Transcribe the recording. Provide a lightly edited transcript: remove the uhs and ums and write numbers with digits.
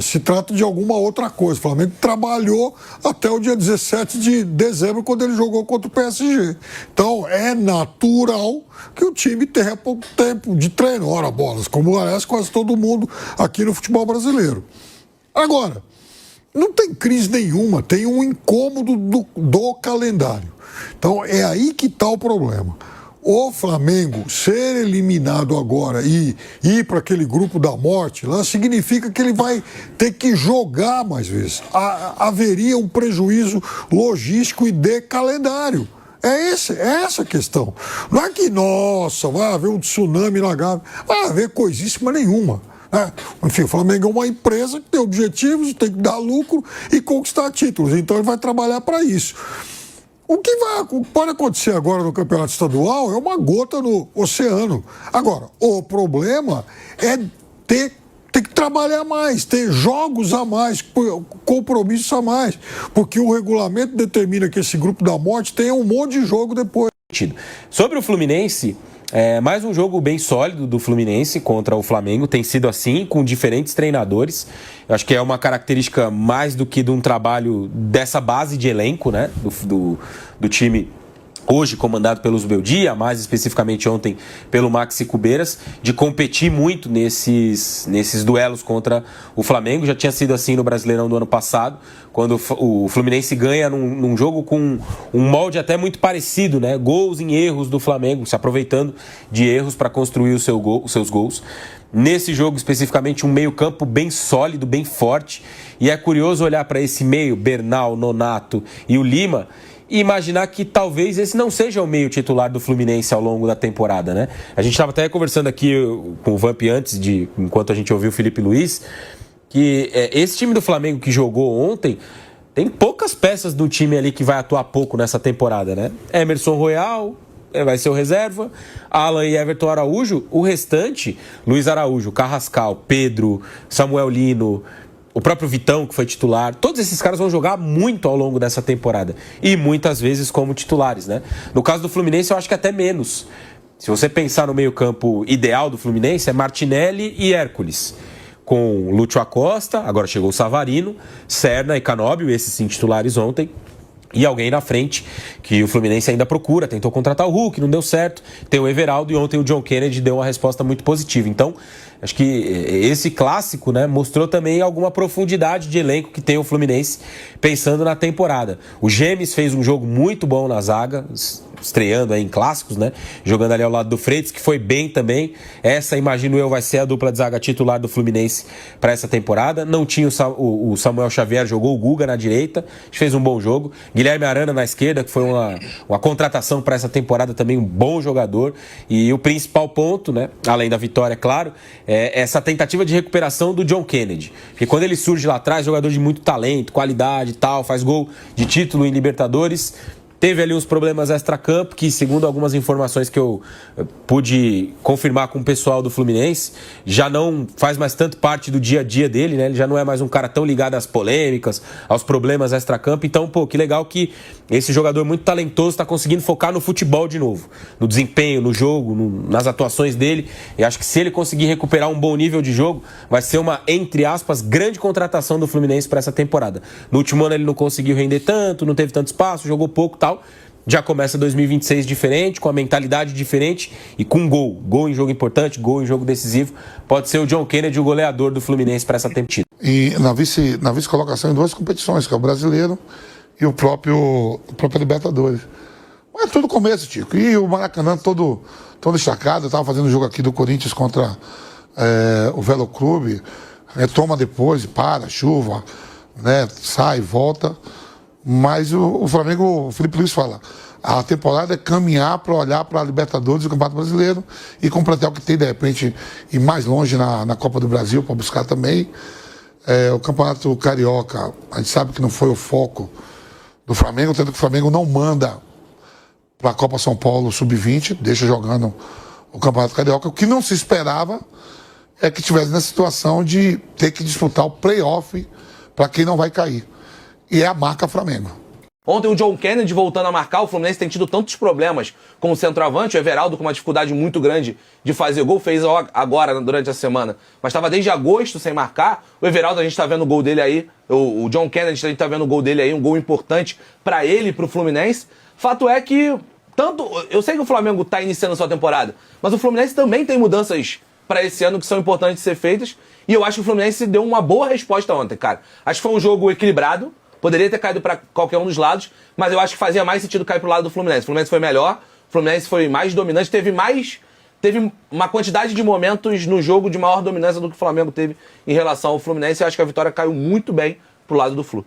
Se trata de alguma outra coisa. O Flamengo trabalhou até o dia 17 de dezembro, quando ele jogou contra o PSG. Então, é natural que o time tenha pouco tempo de treino, ora bolas, como aliás quase todo mundo aqui no futebol brasileiro. Agora, não tem crise nenhuma, tem um incômodo do calendário. Então, é aí que está o problema. O Flamengo ser eliminado agora e ir para aquele grupo da morte lá significa que ele vai ter que jogar mais vezes. Haveria um prejuízo logístico e de calendário. É essa a questão. Não é que, nossa, vai haver um tsunami na Gávea. Vai haver coisíssima nenhuma. Enfim, o Flamengo é uma empresa que tem objetivos, tem que dar lucro e conquistar títulos. Então ele vai trabalhar para isso. O que pode acontecer agora no campeonato estadual é uma gota no oceano. Agora, o problema é ter que trabalhar mais, ter jogos a mais, compromissos a mais, porque o regulamento determina que esse grupo da morte tenha um monte de jogo depois. Sobre o Fluminense, mais um jogo bem sólido do Fluminense contra o Flamengo, tem sido assim, com diferentes treinadores. Eu acho que é uma característica mais do que de um trabalho dessa base de elenco, né, do time hoje comandado pelo Zubeldia, mais especificamente ontem pelo Maxi Cubeiras, de competir muito nesses duelos contra o Flamengo. Já tinha sido assim no Brasileirão do ano passado, quando o Fluminense ganha num jogo com um molde até muito parecido, né? Gols em erros do Flamengo, se aproveitando de erros para construir os seus gols. Nesse jogo, especificamente, um meio-campo bem sólido, bem forte. E é curioso olhar para esse meio, Bernal, Nonato e o Lima, e imaginar que talvez esse não seja o meio titular do Fluminense ao longo da temporada, né? A gente estava até conversando aqui com o Vamp enquanto a gente ouviu o Felipe Luiz, que esse time do Flamengo que jogou ontem tem poucas peças do time ali que vai atuar pouco nessa temporada, né? Emerson Royal vai ser o reserva, Alan e Everton Araújo, o restante, Luiz Araújo, Carrascal, Pedro, Samuel Lino, o próprio Vitão, que foi titular, todos esses caras vão jogar muito ao longo dessa temporada. E muitas vezes como titulares, né? No caso do Fluminense, eu acho que até menos. Se você pensar no meio-campo ideal do Fluminense, é Martinelli e Hércules. Com Lúcio Acosta, agora chegou o Savarino, Serna e Canóbio, esses sim titulares ontem. E alguém na frente que o Fluminense ainda procura, tentou contratar o Hulk, não deu certo. Tem o Everaldo e ontem o John Kennedy deu uma resposta muito positiva. Então, acho que esse clássico, né, mostrou também alguma profundidade de elenco que tem o Fluminense pensando na temporada. O Gemes fez um jogo muito bom na zaga, estreando aí em clássicos, né? Jogando ali ao lado do Freitas, que foi bem também. Essa, imagino eu, vai ser a dupla de zaga titular do Fluminense para essa temporada. Não tinha o Samuel Xavier, jogou o Guga na direita, fez um bom jogo. Guilherme Arana na esquerda, que foi uma contratação para essa temporada, também um bom jogador. E o principal ponto, né, além da vitória, claro, é essa tentativa de recuperação do John Kennedy. Porque quando ele surge lá atrás, jogador de muito talento, qualidade e tal, faz gol de título em Libertadores. Teve ali uns problemas extra-campo que, segundo algumas informações que eu pude confirmar com o pessoal do Fluminense, já não faz mais tanto parte do dia a dia dele, né? Ele já não é mais um cara tão ligado às polêmicas, aos problemas extra-campo. Então, pô, que legal que esse jogador muito talentoso está conseguindo focar no futebol de novo, no desempenho, no jogo, nas atuações dele. E acho que se ele conseguir recuperar um bom nível de jogo, vai ser uma, entre aspas, grande contratação do Fluminense para essa temporada. No último ano ele não conseguiu render tanto, não teve tanto espaço, jogou pouco e tal. Já começa 2026 diferente, com a mentalidade diferente e com gol. Gol em jogo importante, gol em jogo decisivo. Pode ser o John Kennedy o goleador do Fluminense para essa temporada. E na vice-colocação em duas competições, que é o Brasileiro e o próprio Libertadores. Mas é tudo começo, Tico. E o Maracanã todo destacado. Eu estava fazendo o jogo aqui do Corinthians contra o Velo Clube. Retoma depois, para, chuva, né, sai, volta. Mas o Flamengo, o Felipe Luiz fala, a temporada é caminhar para olhar para a Libertadores e o Campeonato Brasileiro e completar o que tem, de repente, ir mais longe na Copa do Brasil para buscar também. O Campeonato Carioca, a gente sabe que não foi o foco do Flamengo, tanto que o Flamengo não manda para a Copa São Paulo Sub-20, deixa jogando o Campeonato Carioca. O que não se esperava é que estivesse na situação de ter que disputar o play-off para quem não vai cair. E é a marca Flamengo. Ontem o John Kennedy voltando a marcar, o Fluminense tem tido tantos problemas com o centroavante, o Everaldo com uma dificuldade muito grande de fazer gol, fez agora durante a semana, mas estava desde agosto sem marcar. O Everaldo, a gente está vendo o gol dele aí, o John Kennedy, a gente está vendo o gol dele aí, um gol importante para ele e para o Fluminense. Fato é que, eu sei que o Flamengo está iniciando a sua temporada, mas o Fluminense também tem mudanças para esse ano que são importantes de ser feitas, e eu acho que o Fluminense deu uma boa resposta ontem, cara. Acho que foi um jogo equilibrado, poderia ter caído para qualquer um dos lados, mas eu acho que fazia mais sentido cair pro lado do Fluminense. O Fluminense foi melhor, o Fluminense foi mais dominante, teve uma quantidade de momentos no jogo de maior dominância do que o Flamengo teve em relação ao Fluminense. Eu acho que a vitória caiu muito bem pro lado do Flu.